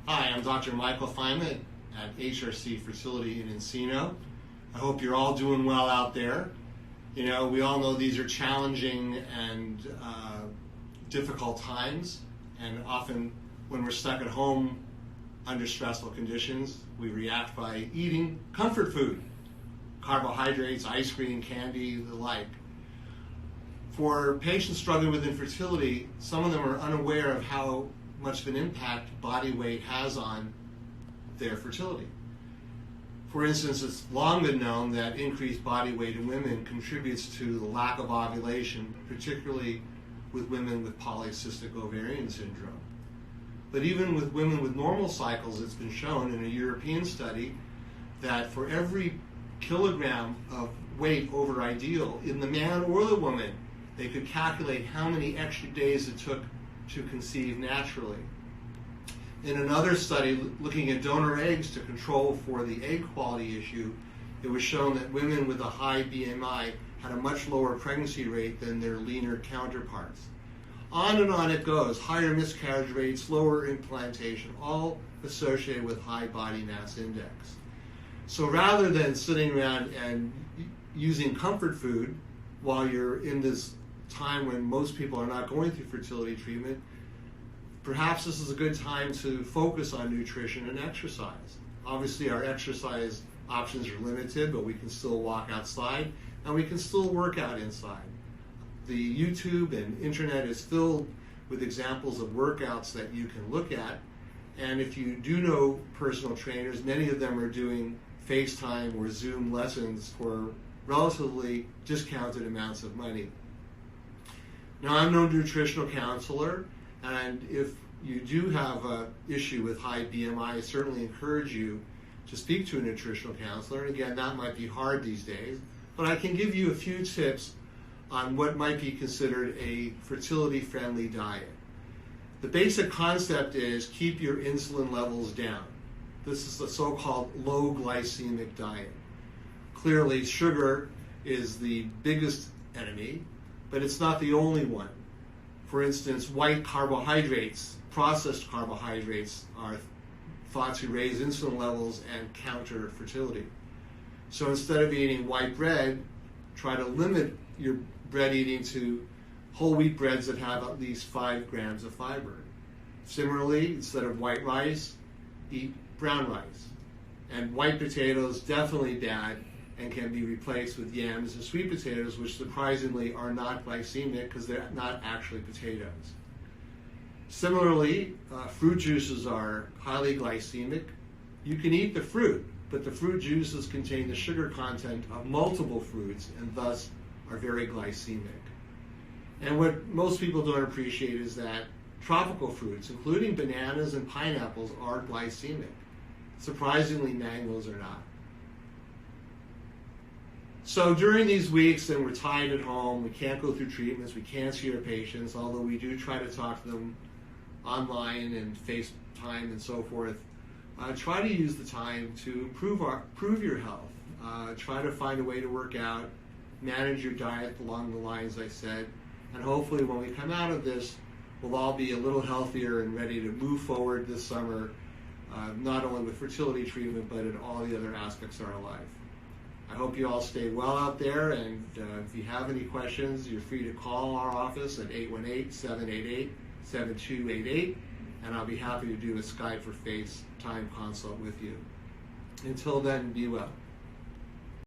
Hi, I'm Dr. Michael Feynman at HRC Fertility in Encino. I hope you're all doing well out there. You know, we all know these are challenging and difficult times, and often when we're stuck at home under stressful conditions, we react by eating comfort food, carbohydrates, ice cream, candy, the like. For patients struggling with infertility, some of them are unaware of how much of an impact body weight has on their fertility. For instance, it's long been known that increased body weight in women contributes to the lack of ovulation, particularly with women with polycystic ovarian syndrome. But even with women with normal cycles, it's been shown in a European study that for every kilogram of weight over ideal in the man or the woman, they could calculate how many extra days it took to conceive naturally. In another study looking at donor eggs to control for the egg quality issue, it was shown that women with a high BMI had a much lower pregnancy rate than their leaner counterparts. On and on it goes, higher miscarriage rates, lower implantation, all associated with high body mass index. So rather than sitting around and using comfort food while you're in this time when most people are not going through fertility treatment, perhaps this is a good time to focus on nutrition and exercise. Obviously, our exercise options are limited, but we can still walk outside and we can still work out inside. The YouTube and internet is filled with examples of workouts that you can look at. And if you do know personal trainers, many of them are doing FaceTime or Zoom lessons for relatively discounted amounts of money. Now, I'm no nutritional counselor, and if you do have an issue with high BMI, I certainly encourage you to speak to a nutritional counselor. And again, that might be hard these days, but I can give you a few tips on what might be considered a fertility-friendly diet. The basic concept is keep your insulin levels down. This is the so-called low glycemic diet. Clearly, sugar is the biggest enemy, but it's not the only one. For instance, white carbohydrates, processed carbohydrates, are thought to raise insulin levels and counter fertility. So instead of eating white bread, try to limit your bread eating to whole wheat breads that have at least 5 grams of fiber. Similarly, instead of white rice, eat brown rice. And white potatoes, definitely bad, and can be replaced with yams and sweet potatoes, which surprisingly are not glycemic because they're not actually potatoes. Similarly, fruit juices are highly glycemic. You can eat the fruit, but the fruit juices contain the sugar content of multiple fruits and thus are very glycemic. And what most people don't appreciate is that tropical fruits, including bananas and pineapples, are glycemic. Surprisingly, mangoes are not. So during these weeks, and we're tied at home, we can't go through treatments, we can't see our patients, although we do try to talk to them online and FaceTime and so forth. Try to use the time to improve your health. Try to find a way to work out, manage your diet along the lines I said, and hopefully when we come out of this, we'll all be a little healthier and ready to move forward this summer, not only with fertility treatment, but in all the other aspects of our life. I hope you all stay well out there, and if you have any questions, you're free to call our office at 818-788-7288, and I'll be happy to do a Skype or FaceTime consult with you. Until then, be well.